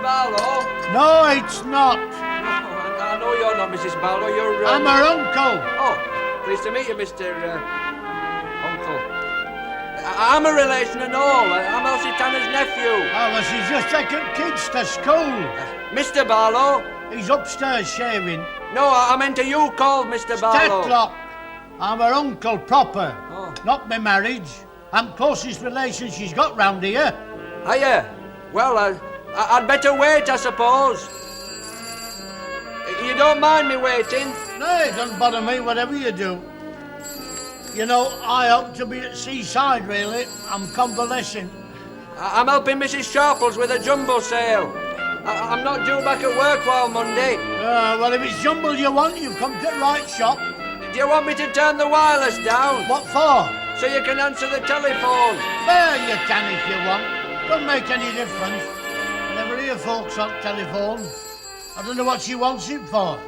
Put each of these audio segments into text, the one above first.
Barlow? No, it's not. I know you're not Mrs. Barlow, you're... I'm her uncle. Oh, pleased to meet you, Mr. Uncle. I'm a relation and all. I'm Elsie Tanner's nephew. Oh, well, she's just taken kids to school. Mr. Barlow? He's upstairs shaving. No, I meant you called Mr. Barlow. Tetlock. I'm her uncle proper. Oh. Not my marriage. I'm closest relation she's got round here. Are you? Well, I'd better wait, I suppose. You don't mind me waiting? No, it doesn't bother me, whatever you do. You know, I ought to be at seaside, really. I'm convalescing. I'm helping Mrs. Sharples with a jumble sale. I'm not due back at work while Monday. Well, if it's jumble you want, you've come to the right shop. Do you want me to turn the wireless down? What for? So you can answer the telephone. Well, you can if you want. Don't make any difference. I never hear folks on telephone. I don't know what she wants it for.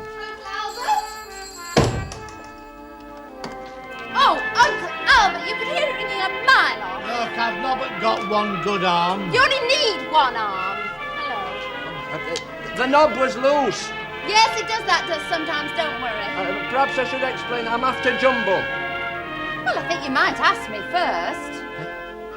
Oh, Uncle Albert, you could hear it ringing a mile off. Look, I've not but got one good arm. You only need one arm. Hello. The knob was loose. Yes, it does that sometimes, don't worry. Perhaps I should explain. I'm after jumble. Well, I think you might ask me first.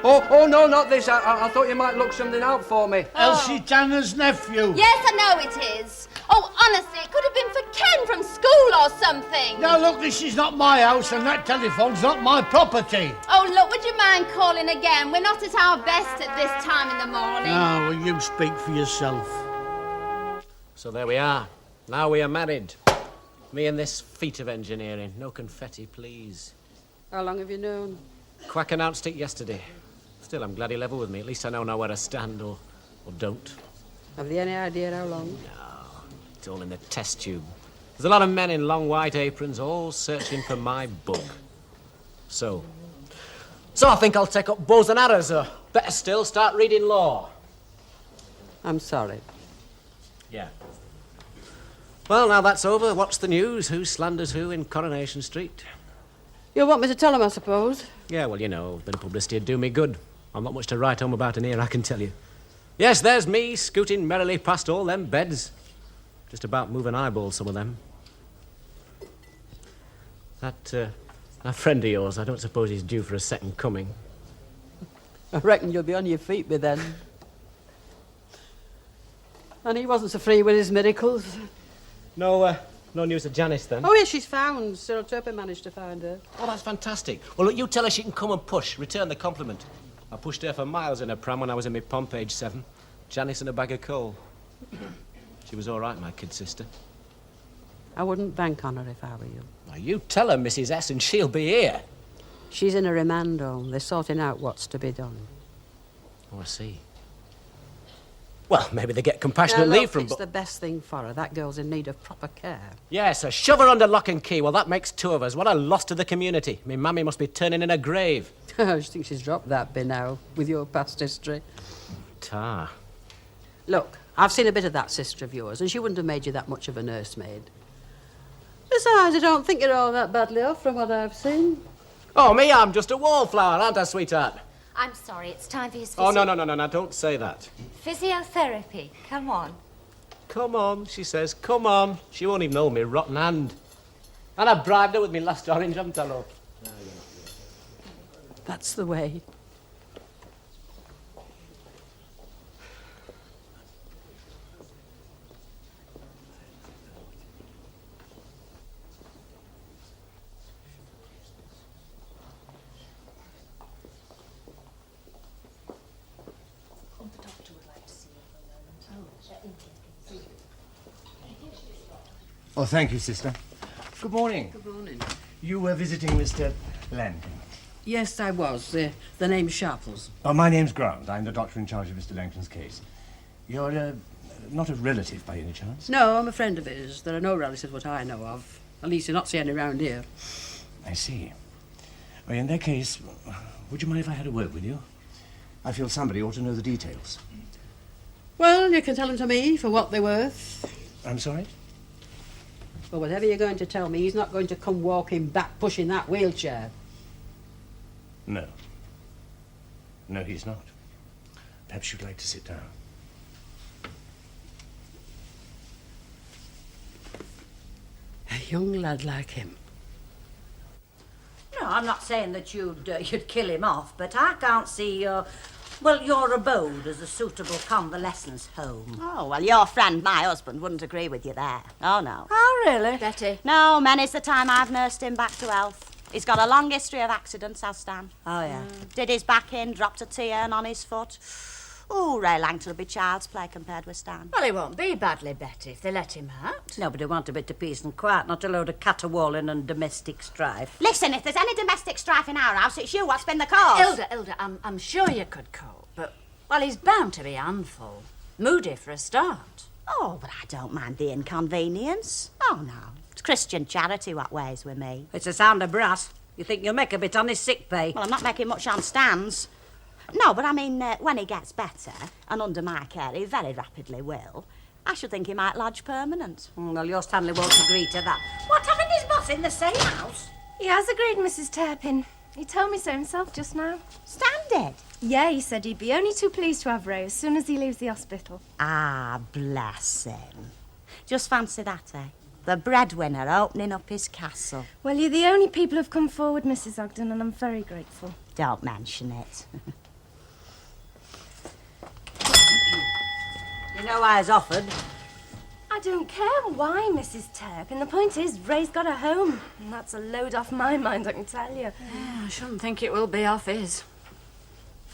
Oh, no, not this. I thought you might look something out for me. Elsie Tanner's nephew. Yes, I know it is. Oh, honestly, it could have been for Ken from school or something. Now, look, this is not my house and that telephone's not my property. Oh, look, would you mind calling again? We're not at our best at this time in the morning. Ah, well, you speak for yourself. So there we are. Now we are married. Me and this feat of engineering. No confetti, please. How long have you known? Quack announced it yesterday. Still, I'm glad he level with me. At least I know now where to stand, or don't. Have they any idea how long? No, it's all in the test tube. There's a lot of men in long white aprons all searching for my book. So I think I'll take up bows and arrows, or better still, start reading law. I'm sorry. Yeah. Well, now that's over, what's the news? Who slanders who in Coronation Street? You'll want me to tell them, I suppose? Yeah, well, you know, a bit of publicity'd do me good. I'm not much to write home about in here, I can tell you. Yes, there's me, scooting merrily past all them beds. Just about moving eyeballs, some of them. That friend of yours, I don't suppose he's due for a second coming. I reckon you'll be on your feet by then. And he wasn't so free with his miracles. No news of Janice, then? Oh, yes, she's found. Cyril Turpin managed to find her. Oh, that's fantastic. Well, look, you tell her she can come and push. Return the compliment. I pushed her for miles in a pram when I was in my pomp, age 7. Janice and a bag of coal. She was all right, my kid sister. I wouldn't bank on her if I were you. Now, you tell her, Mrs. S, and she'll be here. She's in a remand home. They're sorting out what's to be done. Oh, I see. Well, maybe they get compassionate Now, leave look, from... it's the best thing for her. That girl's in need of proper care. Yes, a shove her under lock and key. Well, that makes 2 of us. What a loss to the community. Me mammy must be turning in her grave. I think she's dropped that by now, with your past history. Tar. Look, I've seen a bit of that sister of yours, and she wouldn't have made you that much of a nursemaid. Besides, I don't think you're all that badly off from what I've seen. Oh, me, I'm just a wallflower, aren't I, sweetheart? I'm sorry, it's time for his physio... Oh, no, don't say that. Physiotherapy, come on. Come on, she says, come on. She won't even hold me rotten hand. And I bribed her with me last orange, haven't I, love? That's the way. Oh, thank you, sister. Good morning. Good morning. You were visiting Mr. Langton. Yes, I was. The name's Sharples. Oh, my name's Grant. I'm the doctor in charge of Mr. Langton's case. You're not a relative by any chance? No, I'm a friend of his. There are no relatives what I know of. At least you're not seeing any around here. I see. Well, in that case, would you mind if I had a word with you? I feel somebody ought to know the details. Well, you can tell them to me for what they're worth. I'm sorry? Well, whatever you're going to tell me, he's not going to come walking back pushing that wheelchair. No. No, he's not. Perhaps you'd like to sit down. young lad like him. No, I'm not saying that you'd kill him off, but I can't see your abode as a suitable convalescence home. Oh, well, your friend, my husband, wouldn't agree with you there. Oh, no. Oh, really? Betty. No, many's the time I've nursed him back to health. He's got a long history of accidents, has Stan. Oh, yeah. Did his back in, dropped a T-urn on his foot. Oh, Ray Langton'll be child's play compared with Stan. Well, he won't be badly, Betty, if they let him out. Nobody want a bit of peace and quiet, not a load of caterwauling and domestic strife. Listen, if there's any domestic strife in our house, it's you what's been the cause. Hilda, I'm sure you could cope, but, well, he's bound to be handful. Moody for a start. Oh, but I don't mind the inconvenience. Oh, no. It's Christian charity what weighs with me. It's a sound of brass. You think you'll make a bit on his sick pay? Well, I'm not making much on Stan's. No, but I mean, when he gets better, and under my care he very rapidly will, I should think he might lodge permanent. Well, your Stanley won't agree to that. What, having his boss in the same house? He has agreed, Mrs. Turpin. He told me so himself just now. Stan did? Yeah, he said he'd be only too pleased to have Ray as soon as he leaves the hospital. Ah, bless him. Just fancy that, eh? The breadwinner opening up his castle. Well, you're the only people who've come forward, Mrs. Ogden, and I'm very grateful. Don't mention it. You know why he's offered? I don't care why, Mrs. Turpin. The point is, Ray's got a home, and that's a load off my mind, I can tell you. Yeah, I shouldn't think it will be off his.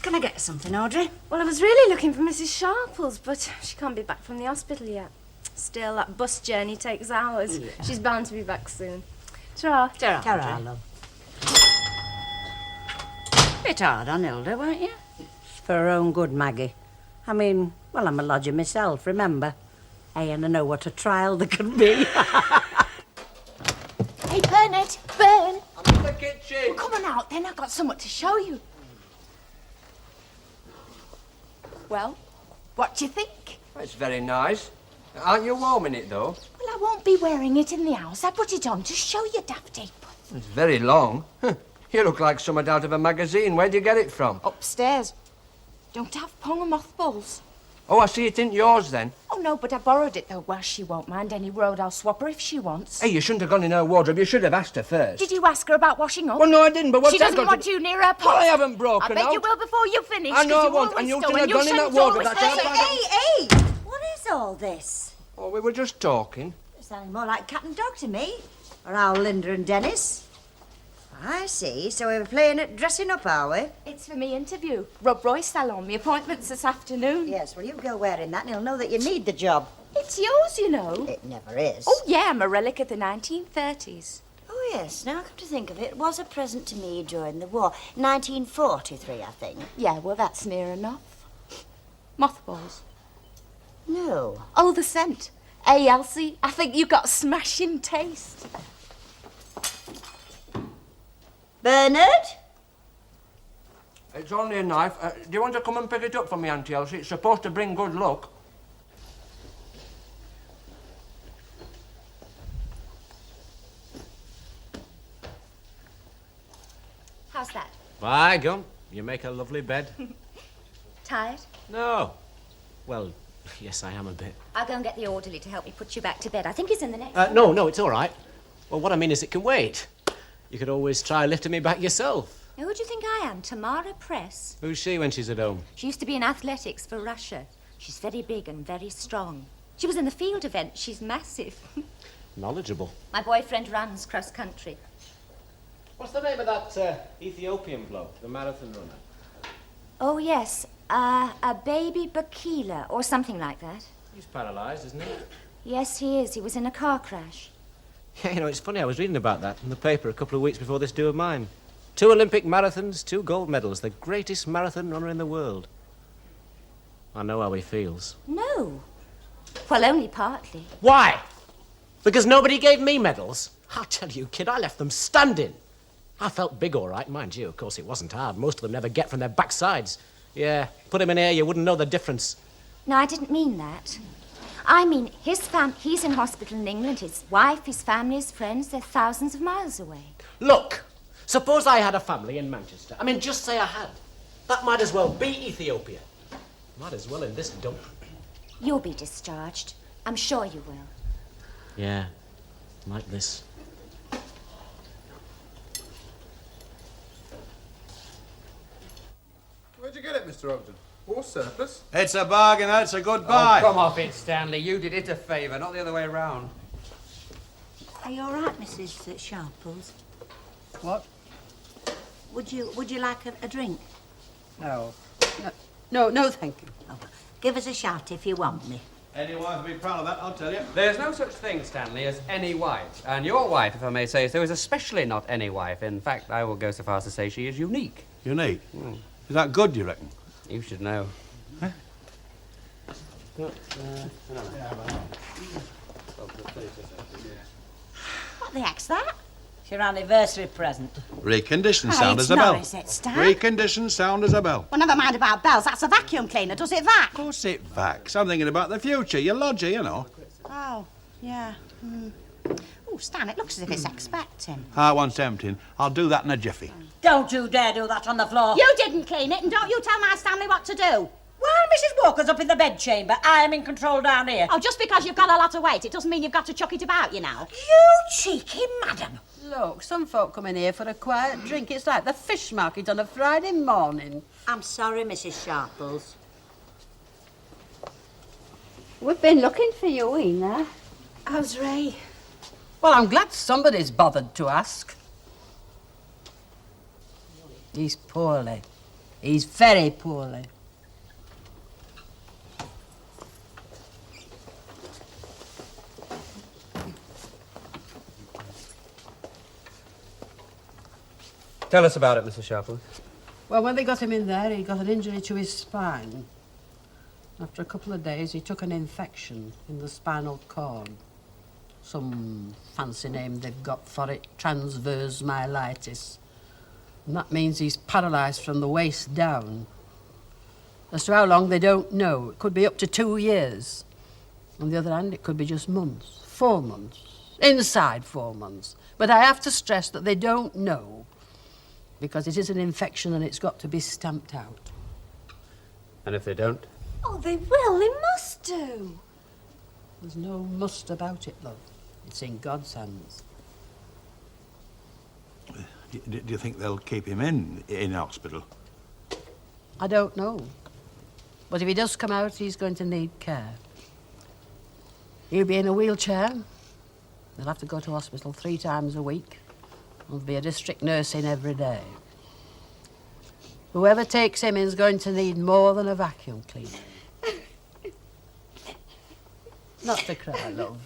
Can I get something, Audrey? Well, I was really looking for Mrs. Sharples, but she can't be back from the hospital yet. Still, that bus journey takes hours. Yeah. She's bound to be back soon. Ta-ra. Ta-ra, love. Bit hard on Hilda, weren't you? It's for her own good, Maggie. I mean, well, I'm a lodger myself, remember? And I know what a trial there can be. Hey, Bernard, Bern. I'm in the kitchen. Well, come on out then, I've got something to show you. Well, what do you think? It's very nice. Aren't you warm in it, though? Well, I won't be wearing it in the house. I put it on to show you, Dafty. It's very long. You look like something out of a magazine. Where'd you get it from? Upstairs. Don't have pong and mothballs. Oh, I see it isn't yours, then. Oh, no, but I borrowed it, though. Well, she won't mind any road. I'll swap her if she wants. Hey, you shouldn't have gone in her wardrobe. You should have asked her first. Did you ask her about washing up? Well, no, I didn't, but what's She that doesn't got want to... you near her pot. Well, I haven't broken I bet out. you will before you finish. I know I 'cause won't, always and you go, shouldn't have gone in that shouldn't wardrobe. always That's say- how Hey! What is all this? Oh, we were just talking. It's sounding more like cat and dog to me. Or how Linda and Dennis. I see. So we're playing at dressing up, are we? It's for me interview. Rob Roy's salon. My appointment's this afternoon. Yes, well, you go wearing that and he'll know that you need the job. It's yours, you know. It never is. Oh, yeah, I'm a relic of the 1930s. Oh, yes. Now, come to think of it, it was a present to me during the war. 1943, I think. Yeah, well, that's near enough. Mothballs. No. Oh, the scent. Hey, Elsie, I think you got a smashing taste. Bernard? It's only a knife. Do you want to come and pick it up for me, Auntie Elsie? It's supposed to bring good luck. How's that? By gum, you make a lovely bed. Tired? No. Well, yes, I am a bit. I'll go and get the orderly to help me put you back to bed. I think he's in the next No, it's all right. Well, what I mean is it can wait. You could always try lifting me back yourself. Now, who do you think I am? Tamara Press? Who's she when she's at home? She used to be in athletics for Russia. She's very big and very strong. She was in the field event. She's massive. Knowledgeable. My boyfriend runs cross country. What's the name of that Ethiopian bloke, the marathon runner? Oh, yes. A baby Bakila or something like that. He's paralysed, isn't he? Yes, he is. He was in a car crash. Yeah, you know, it's funny. I was reading about that in the paper a couple of weeks before this do of mine. 2 Olympic marathons, 2 gold medals. The greatest marathon runner in the world. I know how he feels. No. Well, only partly. Why? Because nobody gave me medals? I'll tell you, kid, I left them standing. I felt big, all right, mind you. Of course, it wasn't hard. Most of them never get from their backsides. Yeah, put him in air, you wouldn't know the difference. No, I didn't mean that. I mean, he's in hospital in England. His wife, his family, his friends, they're thousands of miles away. Look, suppose I had a family in Manchester. I mean, just say I had. That might as well be Ethiopia. Might as well in this dump. You'll be discharged. I'm sure you will. Yeah. like this. Where'd you get it, Mr. Ogden? War surplus? It's a bargain, it's a good buy. Oh, come off it, Stanley. You did it a favour, not the other way round. Are you all right, Mrs. Sharples? What? Would you like a drink? No. No, thank you. Oh, give us a shout if you want me. Any wife would be proud of that, I'll tell you. There's no such thing, Stanley, as any wife. And your wife, if I may say so, is especially not any wife. In fact, I will go so far as to say she is unique. Unique? Is that good, do you reckon? You should know. Huh? What the heck's that? It's your anniversary present. Reconditioned Oh, sound it's as a bell. not, is it, Stan? Reconditioned sound as a bell. Well, never mind about bells. That's a vacuum cleaner. Does it vac? Of course it vacs. I'm thinking about the future. Your lodger, you know. Oh, yeah. Oh, Stan, it looks as if it's expecting. I want emptying. I'll do that in a jiffy. Don't you dare do that on the floor. You didn't clean it, and don't you tell my Stanley what to do. While Mrs. Walker's up in the bedchamber, I am in control down here. Oh, just because you've got a lot of weight, it doesn't mean you've got to chuck it about, you know. You cheeky madam. Look, some folk come in here for a quiet drink. It's like the fish market on a Friday morning. I'm sorry, Mrs. Sharples. We've been looking for you, Ina. How's Ray? Well, I'm glad somebody's bothered to ask. He's poorly. He's very poorly. Tell us about it, Mrs. Sharple. Well, when they got him in there, he got an injury to his spine. After a couple of days, he took an infection in the spinal cord. Some fancy name they've got for it, transverse myelitis. And that means he's paralysed from the waist down. As to how long, they don't know. It could be up to 2 years. On the other hand, it could be just months, 4 months, inside 4 months. But I have to stress that they don't know, because it is an infection and it's got to be stamped out. And if they don't? Oh, they will. They must do. There's no must about it, love. It's in God's hands. Do you think they'll keep him in hospital? I don't know. But if he does come out, he's going to need care. He'll be in a wheelchair. They'll have to go to hospital 3 times a week. There'll be a district nurse in every day. Whoever takes him is going to need more than a vacuum cleaner. Not to cry, love.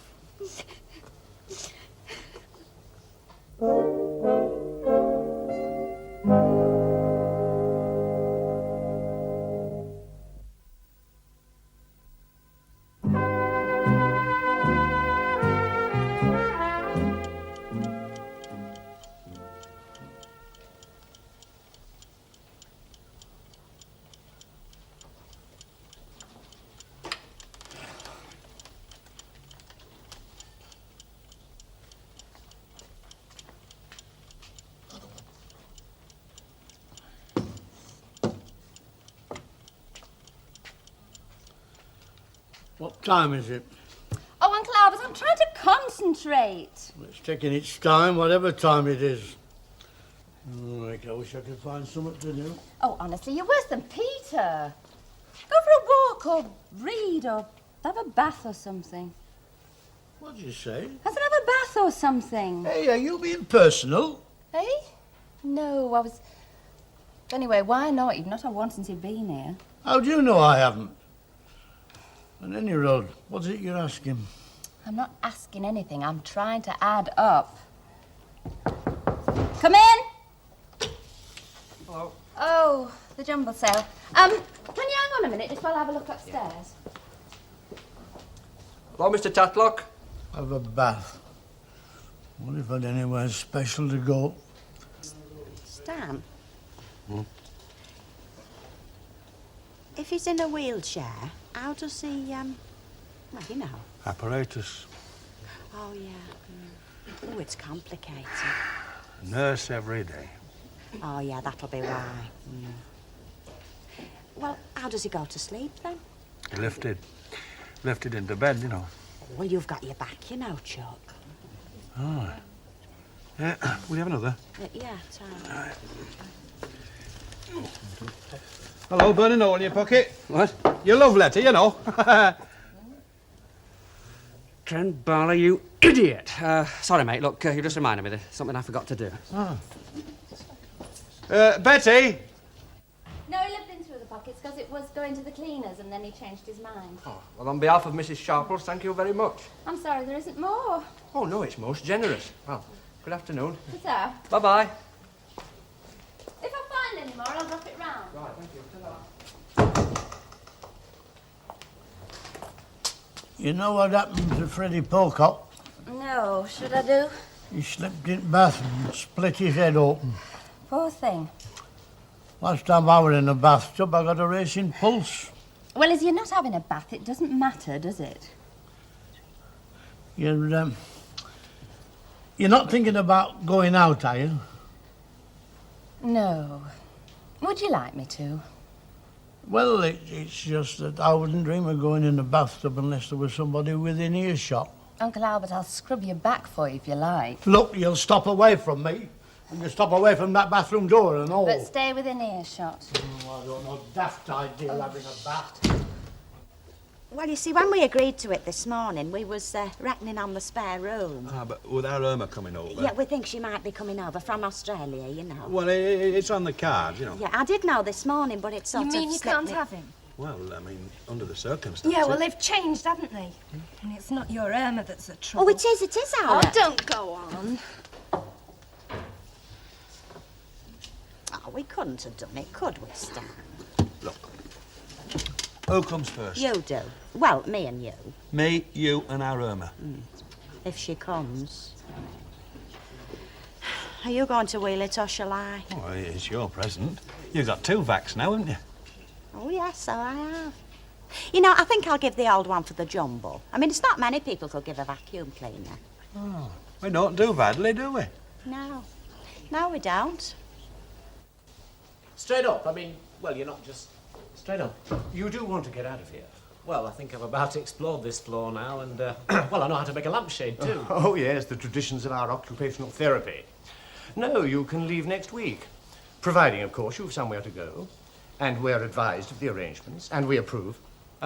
What time is it? Oh, Uncle Albert, I'm trying to concentrate. It's taking its time, whatever time it is. Oh, I wish I could find something to do. Oh, honestly, you're worse than Peter. Go for a walk or read or have a bath or something. What did you say? I said have a bath or something. Hey, are you being personal? Hey? No, I was... Anyway, why not? You've not had one since you've been here. How do you know I haven't? On any road, what's it you're asking? I'm not asking anything. I'm trying to add up. Come in. Hello. Oh, the jumble sale. Can you hang on a minute just while I have a look upstairs? Hello, Mr. Tatlock. Have a bath. What if I'd anywhere special to go? Stan? If he's in a wheelchair, how does he, well, you know. Apparatus. Oh, yeah. Oh, it's complicated. Nurse every day. Oh, yeah, that'll be why. Well, how does he go to sleep, then? Lifted into bed, you know. Well, you've got your back, you know, Chuck. Oh. Will you have another? Yeah, sorry. Hello, burning hole in your pocket. What? Your love letter, you know. Trent Barley, you idiot. Sorry, mate. Look, you just reminded me there's something I forgot to do. Oh. Betty! No, he looked in through the pockets because it was going to the cleaners and then he changed his mind. Oh, well, on behalf of Mrs. Sharples, thank you very much. I'm sorry, there isn't more. Oh, no, it's most generous. Well, good afternoon. Ta-ta. Bye-bye. If I find any more, I'll drop it round. Right, thank you. Ta-ta. You know what happened to Freddie Pocock? No, should I do? He slipped in the bath and split his head open. Poor thing. Last time I was in a bathtub, I got a racing pulse. Well, as you're not having a bath, it doesn't matter, does it? You're not thinking about going out, are you? No. Would you like me to? Well, it's just that I wouldn't dream of going in a bathtub unless there was somebody within earshot. Uncle Albert, I'll scrub your back for you if you like. Look, you'll stop away from me. And you stop away from that bathroom door and all. But stay within earshot. Oh, I don't know. Daft idea having a bath. Well, you see, when we agreed to it this morning, we was reckoning on the spare room. Ah, but without Irma coming over. Yeah, we think she might be coming over from Australia, you know. Well, it's on the cards, you know. Yeah, I did know this morning, but it's sort You of... mean you slipped can't me- have him? Well, I mean, under the circumstances. Yeah, well, they've changed, haven't they? And it's not your Irma that's the trouble. Oh, it is our... Oh, don't go on. Oh, we couldn't have done it, could we, Stan? Look, who comes first? You do. Well, me and you. Me, you, and our Irma. If she comes. Are you going to wheel it or shall I? Oh, it's your present. You've got 2 vacs now, haven't you? Oh, yes, so I have. You know, I think I'll give the old one for the jumble. I mean, it's not many people could give a vacuum cleaner. Oh, we don't do badly, do we? No. No, we don't. Straight up, I mean, well, you're not just... Straight up. You do want to get out of here. Well, I think I've about explored this floor now, and, well, I know how to make a lampshade, too. Oh, yes, the traditions of our occupational therapy. No, you can leave next week. Providing, of course, you've somewhere to go. And we're advised of the arrangements, and we approve.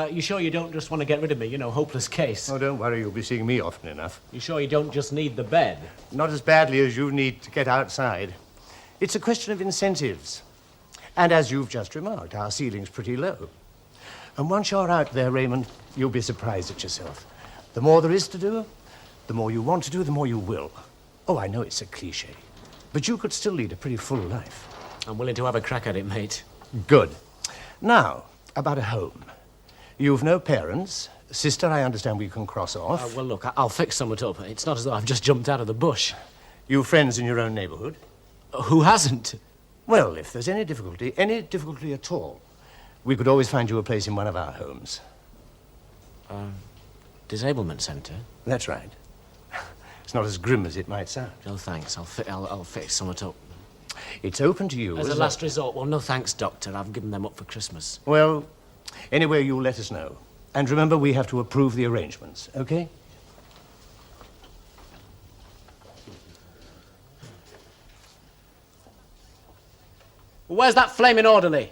You sure you don't just want to get rid of me, you know, hopeless case? Oh, don't worry, you'll be seeing me often enough. You sure you don't just need the bed? Not as badly as you need to get outside. It's a question of incentives. And as you've just remarked, our ceiling's pretty low. And once you're out there, Raymond, you'll be surprised at yourself. The more there is to do, the more you want to do, the more you will. Oh, I know it's a cliché, but you could still lead a pretty full life. I'm willing to have a crack at it, mate. Good. Now, about a home. You've no parents. Sister, I understand we can cross off. Well, look, I'll fix something up. It's not as though I've just jumped out of the bush. You've friends in your own neighbourhood? Who hasn't? Well, if there's any difficulty at all, we could always find you a place in one of our homes. Disablement centre? That's right. It's not as grim as it might sound. No, thanks. I'll fix something up. It's open to you As a last resort. Well, no thanks, Doctor. I've given them up for Christmas. Well, anyway, you'll let us know. And remember, we have to approve the arrangements, okay? Where's that flaming orderly?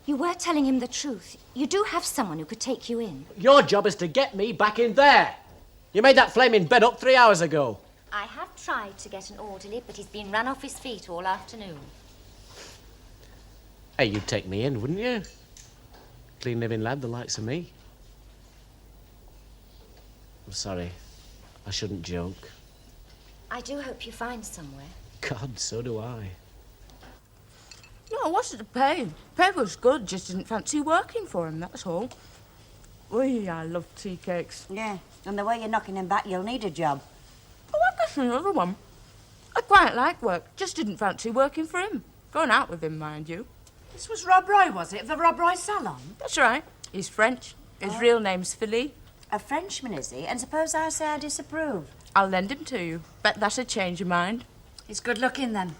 You were telling him the truth. You do have someone who could take you in. Your job is to get me back in there. You made that flaming bed up 3 hours ago. I have tried to get an orderly, but he's been run off his feet all afternoon. Hey, you'd take me in, wouldn't you? Clean living lad, the likes of me. I'm sorry. I shouldn't joke. I do hope you find somewhere. God, so do I. No, it wasn't the pay. Pay was good, just didn't fancy working for him, that's all. I love tea cakes. Yeah, and the way you're knocking him back, you'll need a job. Oh, I guess another one. I quite like work, just didn't fancy working for him. Going out with him, mind you. This was Rob Roy, was it? The Rob Roy salon? That's right. He's French. His real name's Philippe. A Frenchman, is he? And suppose I say I disapprove? I'll lend him to you. Bet that'll change your mind. He's good looking, then.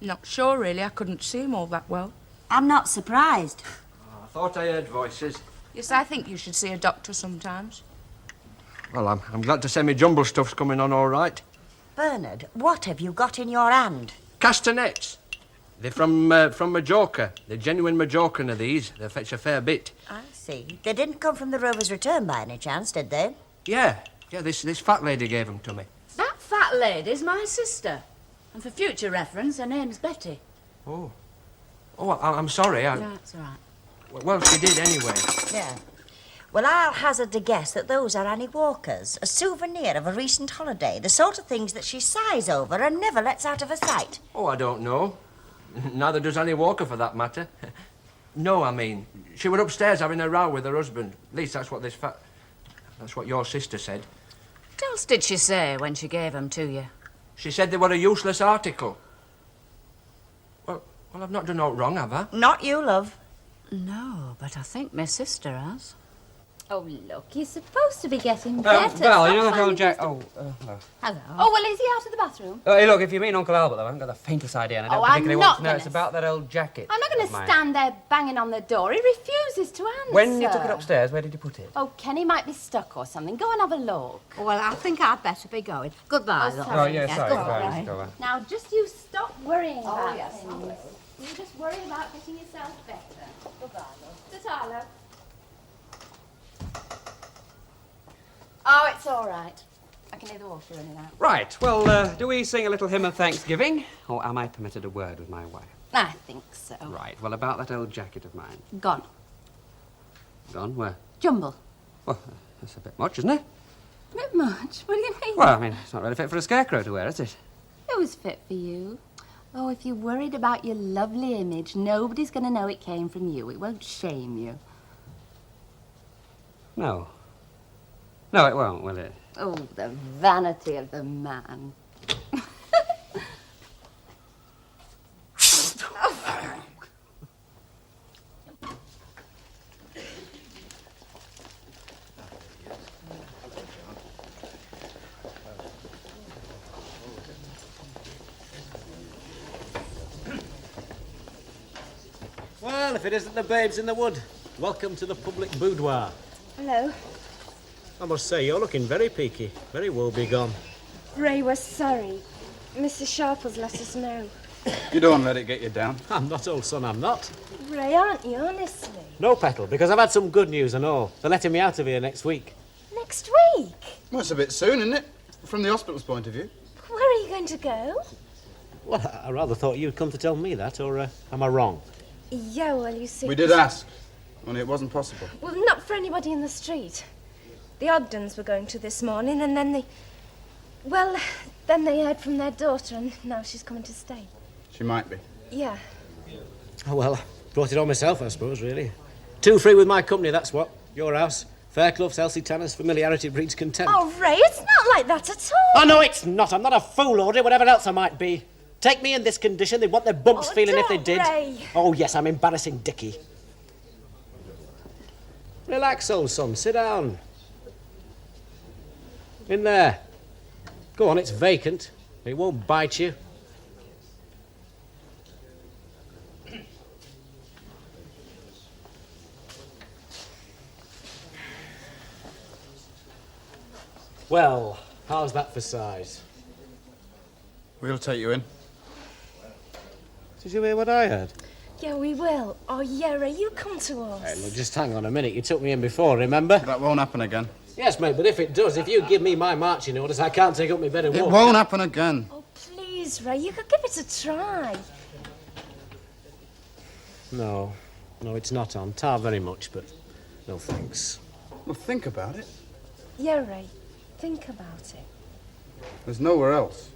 Not sure, really. I couldn't see him all that well. I'm not surprised. I thought I heard voices. Yes, I think you should see a doctor sometimes. Well, I'm glad to say my jumble stuff's coming on all right. Bernard, what have you got in your hand? Castanets. They're from Majorca. They're genuine Majorcan of these. They fetch a fair bit. I see. They didn't come from the Rover's Return by any chance, did they? Yeah, this fat lady gave them to me. That fat lady's my sister. And for future reference, her name's Betty. Oh, I'm sorry. That's all right. Well, she did anyway. Yeah. Well, I'll hazard a guess that those are Annie Walker's, a souvenir of a recent holiday, the sort of things that she sighs over and never lets out of her sight. Oh, I don't know. Neither does Annie Walker, for that matter. No, I mean, she were upstairs having a row with her husband. At least that's what your sister said. What else did she say when she gave them to you? She said they were a useless article. Well, I've not done aught wrong, have I? Not you, love. No, but I think my sister has. Oh, look, you're supposed to be getting better. Val, you know Stop that old finding Jack... stuff- hello. Hello. Oh, well, is he out of the bathroom? Hey, look, if you mean Uncle Albert, though, I haven't got the faintest idea, and I don't Oh, I'm particularly not want to know. gonna It's about that old jacket. I'm not going of to mine. stand there banging on the door. He refuses to answer. When you took it upstairs, where did you put it? Oh, Kenny might be stuck or something. Go and have a look. Well, I think I'd better be going. Goodbye, Oh, though. sorry. Oh, yeah, sorry. Go Goodbye, on. Mrs. Gower. Now, just you stop worrying about yes, things. You just worry about getting yourself better. Goodbye, love. Ta-ta, love. Oh, it's all right. I can hear the water running out. Right, well, do we sing a little hymn of thanksgiving? Or am I permitted a word with my wife? I think so. Right, well, about that old jacket of mine. Gone. Gone? Where? Jumble. Well, that's a bit much, isn't it? Bit much? What do you mean? Well, I mean, it's not really fit for a scarecrow to wear, is it? It was fit for you. Oh, if you're worried about your lovely image, nobody's going to know it came from you. It won't shame you. No. No, it won't, will it? Oh, the vanity of the man. Well, if it isn't the babes in the wood, welcome to the public boudoir. Hello. I must say, you're looking very peaky, very woebegone. Ray, we're sorry. Mrs. Sharples let us know. You don't let it get you down. I'm not, old son, I'm not. Ray, aren't you, honestly? No, Petal, because I've had some good news and all. They're letting me out of here next week. Next week? Well, it's a bit soon, isn't it? From the hospital's point of view. Where are you going to go? Well, I rather thought you'd come to tell me that, or am I wrong? Yeah, well, you see... We did ask, only it wasn't possible. Well, not for anybody in the street. The Ogdens were going to this morning, and then they... Well, then they heard from their daughter, and now she's coming to stay. She might be. Yeah. Oh, well, I brought it on myself, I suppose, really. 2 free with my company, that's what. Your house. Fairclough's, Elsie Tanner's, familiarity breeds contempt. Oh, Ray, it's not like that at all. Oh, no, it's not. I'm not a fool, Audrey, whatever else I might be. Take me in this condition, they'd want their bumps feeling if they did. Ray. Oh, yes, I'm embarrassing Dickie. Relax, old son, sit down. In there. Go on, it's vacant. It won't bite you. Well, how's that for size? We'll take you in. Did you hear what I heard? Yeah, we will. Oh, yeah, Ray, you come to us. Hey, look, just hang on a minute. You took me in before, remember? That won't happen again. Yes, mate, but if it does, if you give me my marching orders, I can't take up my bed and It walk. won't happen again. Oh, please, Ray, you could give it a try. No, it's not on. Tar very much, but no thanks. Well, think about it. Yeah, Ray, think about it. There's nowhere else.